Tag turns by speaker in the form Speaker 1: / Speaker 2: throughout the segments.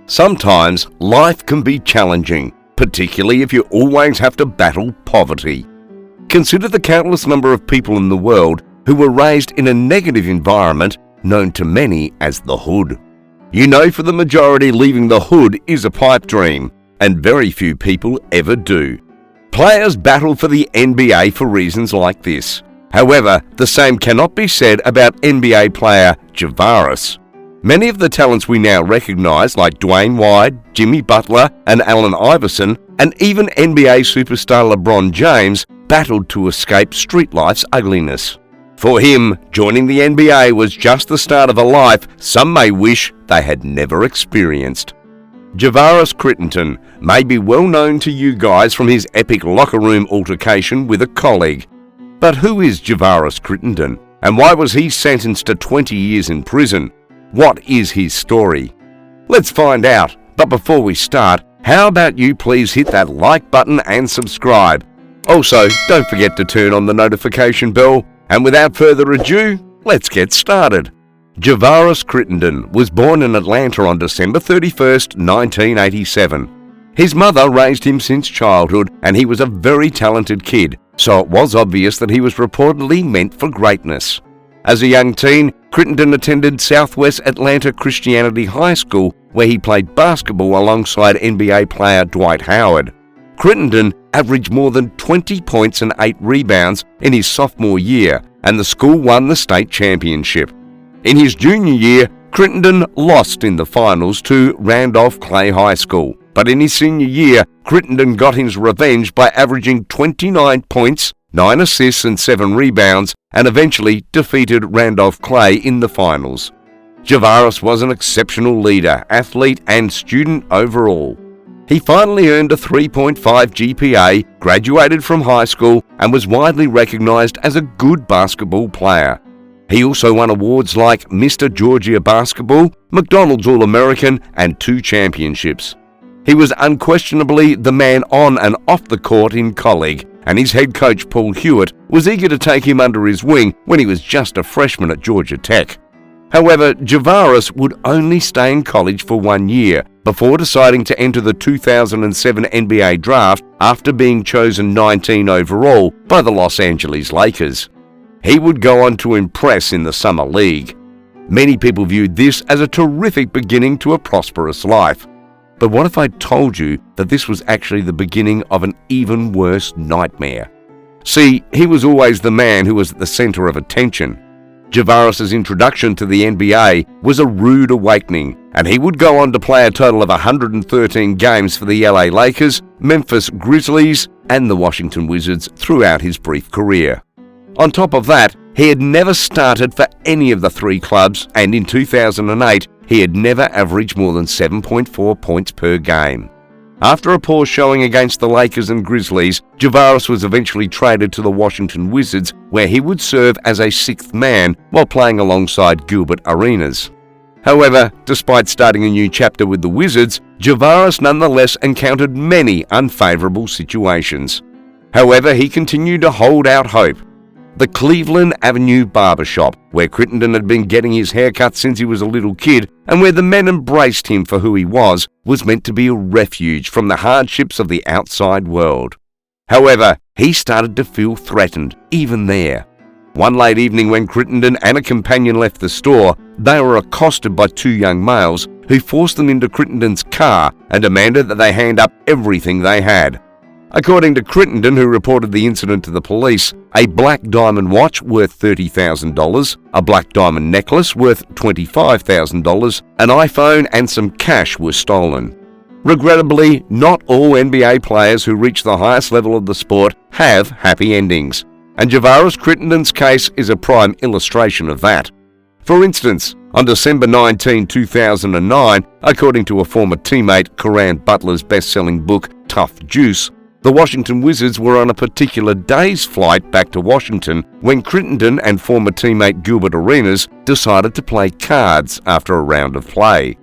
Speaker 1: Sometimes life can be challenging, particularly if you always have to battle poverty. Consider the countless number of people in the world who were raised in a negative environment known to many as the hood. You know, for the majority, leaving the hood is a pipe dream, and very few people ever do. Players battle for the NBA for reasons like this. However, the same cannot be said about NBA player Javaris. Many of the talents we now recognize, like Dwayne Wade, Jimmy Butler, and Allen Iverson, and even NBA superstar LeBron James, battled to escape street life's ugliness. For him, joining the NBA was just the start of a life some may wish they had never experienced. Javaris Crittenton may be well known to you guys from his epic locker room altercation with a colleague. But who is Javaris Crittenton, and why was he sentenced to 20 years in prison? What is his story? Let's find out, but before we start, how about you please hit that like button and subscribe. Also, don't forget to turn on the notification bell, and without further ado, let's get started. Javaris Crittenton was born in Atlanta on December 31st, 1987. His mother raised him since childhood, and he was a very talented kid, so it was obvious that he was reportedly meant for greatness. As a young teen, Crittenton attended Southwest Atlanta Christianity High School, where he played basketball alongside NBA player Dwight Howard. Crittenton averaged more than 20 points and 8 rebounds in his sophomore year, and the school won the state championship. In his junior year, Crittenton lost in the finals to Randolph Clay High School, but in his senior year, Crittenton got his revenge by averaging 29 points, 9 assists and 7 rebounds, and eventually defeated Randolph Clay in the finals. Javaris was an exceptional leader, athlete, and student overall. He finally earned a 3.5 GPA, graduated from high school, and was widely recognized as a good basketball player. He also won awards like Mr. Georgia Basketball, McDonald's All-American, and 2 championships. He was unquestionably the man on and off the court in college, and his head coach Paul Hewitt was eager to take him under his wing when he was just a freshman at Georgia Tech. However, Javaris would only stay in college for 1 year before deciding to enter the 2007 NBA draft after being chosen 19 overall by the Los Angeles Lakers. He would go on to impress in the Summer League. Many people viewed this as a terrific beginning to a prosperous life. But what if I told you that this was actually the beginning of an even worse nightmare? See, he was always the man who was at the center of attention. Javaris' introduction to the NBA was a rude awakening, and he would go on to play a total of 113 games for the LA Lakers, Memphis Grizzlies, and the Washington Wizards throughout his brief career. On top of that, he had never started for any of the 3 clubs, and in 2008, he had never averaged more than 7.4 points per game. After a poor showing against the Lakers and Grizzlies, Javaris was eventually traded to the Washington Wizards, where he would serve as a 6th man while playing alongside Gilbert Arenas. However, despite starting a new chapter with the Wizards, Javaris nonetheless encountered many unfavorable situations. However, he continued to hold out hope. The Cleveland Avenue Barbershop, where Crittenton had been getting his haircut since he was a little kid, and where the men embraced him for who he was meant to be a refuge from the hardships of the outside world. However, he started to feel threatened, even there. One late evening when Crittenton and a companion left the store, they were accosted by 2 young males who forced them into Crittenton's car and demanded that they hand up everything they had. According to Crittenton, who reported the incident to the police, a black diamond watch worth $30,000, a black diamond necklace worth $25,000, an iPhone, and some cash were stolen. Regrettably, not all NBA players who reach the highest level of the sport have happy endings, and Javaris Crittenton's case is a prime illustration of that. For instance, on December 19, 2009, according to a former teammate, Coran Butler's best-selling book, Tough Juice, the Washington Wizards were on a particular day's flight back to Washington when Crittenton and former teammate Gilbert Arenas decided to play cards after a round of play.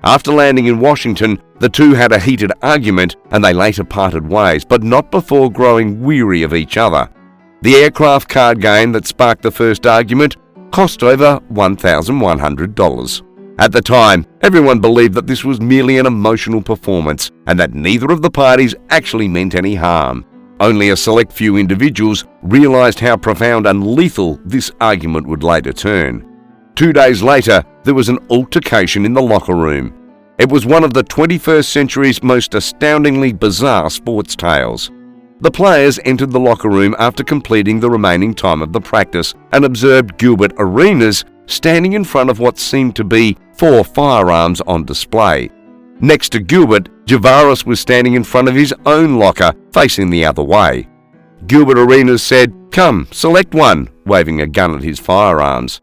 Speaker 1: After landing in Washington, the two had a heated argument and they later parted ways, but not before growing weary of each other. The aircraft card game that sparked the first argument cost over $1,100. At the time, everyone believed that this was merely an emotional performance and that neither of the parties actually meant any harm. Only a select few individuals realized how profound and lethal this argument would later turn. 2 days later, there was an altercation in the locker room. It was one of the 21st century's most astoundingly bizarre sports tales. The players entered the locker room after completing the remaining time of the practice and observed Gilbert Arenas standing in front of what seemed to be 4 firearms on display. Next to Gilbert, Javaris was standing in front of his own locker, facing the other way. Gilbert Arenas said, "Come, select one," waving a gun at his firearms.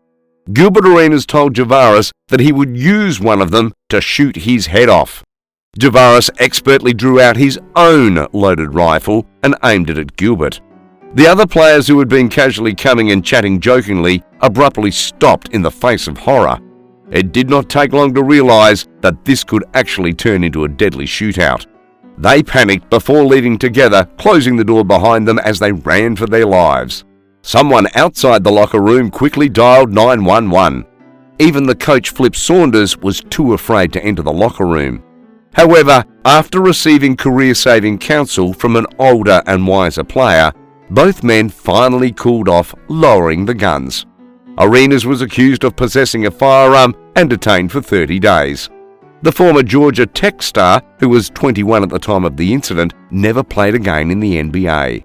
Speaker 1: Gilbert Arenas told Javaris that he would use one of them to shoot his head off. Javaris expertly drew out his own loaded rifle and aimed it at Gilbert. The other players who had been casually coming and chatting jokingly abruptly stopped in the face of horror. It did not take long to realize that this could actually turn into a deadly shootout. They panicked before leaving together, closing the door behind them as they ran for their lives. Someone outside the locker room quickly dialed 911. Even the coach Flip Saunders was too afraid to enter the locker room. However, after receiving career-saving counsel from an older and wiser player, both men finally cooled off, lowering the guns. Arenas was accused of possessing a firearm and detained for 30 days. The former Georgia Tech star, who was 21 at the time of the incident, never played again in the NBA.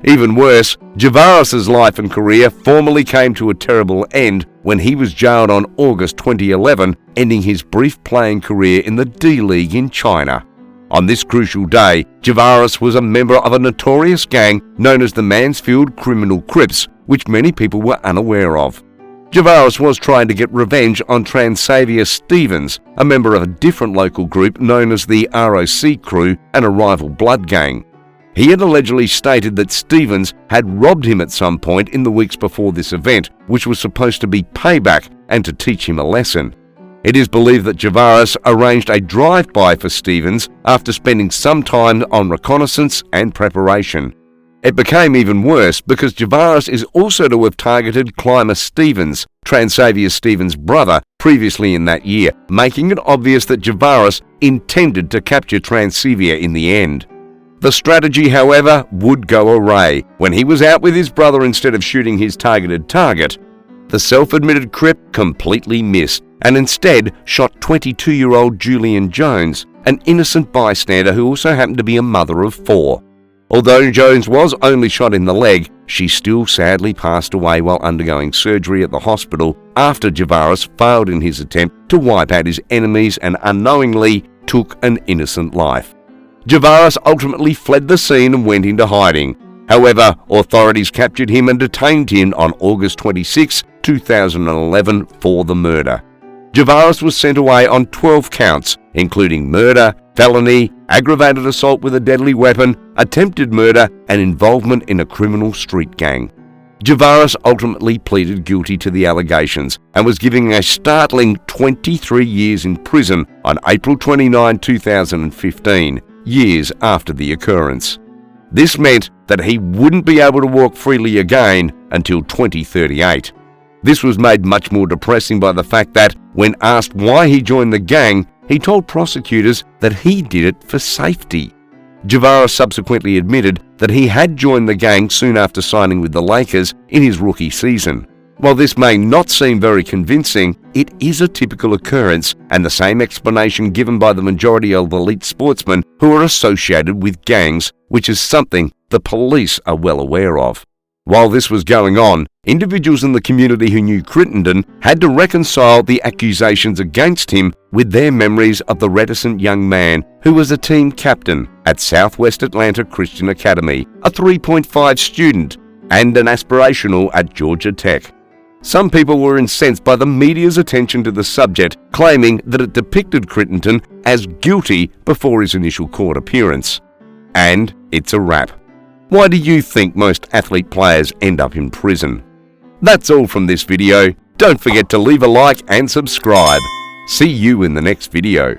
Speaker 1: Even worse, Javaris' life and career formally came to a terrible end when he was jailed on August 2011, ending his brief playing career in the D-League in China. On this crucial day, Javaris was a member of a notorious gang known as the Mansfield Criminal Crips, which many people were unaware of. Javaris was trying to get revenge on Transavier Stevens, a member of a different local group known as the ROC Crew and a rival blood gang. He had allegedly stated that Stevens had robbed him at some point in the weeks before this event, which was supposed to be payback and to teach him a lesson. It is believed that Javaris arranged a drive-by for Stevens after spending some time on reconnaissance and preparation. It became even worse because Javaris is also to have targeted Clymer Stevens, Transavier Stevens' brother, previously in that year, making it obvious that Javaris intended to capture Transavier in the end. The strategy, however, would go awry when he was out with his brother instead of shooting his targeted target. The self-admitted Crip completely missed and instead shot 22-year-old Julian Jones, an innocent bystander who also happened to be a mother of 4. Although Jones was only shot in the leg, she still sadly passed away while undergoing surgery at the hospital after Javaris failed in his attempt to wipe out his enemies and unknowingly took an innocent life. Javaris ultimately fled the scene and went into hiding. However, authorities captured him and detained him on August 26, 2011 for the murder. Javaris was sent away on 12 counts, including murder, felony, aggravated assault with a deadly weapon, attempted murder, and involvement in a criminal street gang. Javaris ultimately pleaded guilty to the allegations and was given a startling 23 years in prison on April 29, 2015, years after the occurrence. This meant that he wouldn't be able to walk freely again until 2038. This was made much more depressing by the fact that, when asked why he joined the gang, he told prosecutors that he did it for safety. Javaris subsequently admitted that he had joined the gang soon after signing with the Lakers in his rookie season. While this may not seem very convincing, it is a typical occurrence and the same explanation given by the majority of elite sportsmen who are associated with gangs, which is something the police are well aware of. While this was going on, individuals in the community who knew Crittenton had to reconcile the accusations against him with their memories of the reticent young man who was a team captain at Southwest Atlanta Christian Academy, a 3.5 student, and an aspirational at Georgia Tech. Some people were incensed by the media's attention to the subject, claiming that it depicted Crittenton as guilty before his initial court appearance. And it's a wrap. Why do you think most athlete players end up in prison? That's all from this video. Don't forget to leave a like and subscribe. See you in the next video.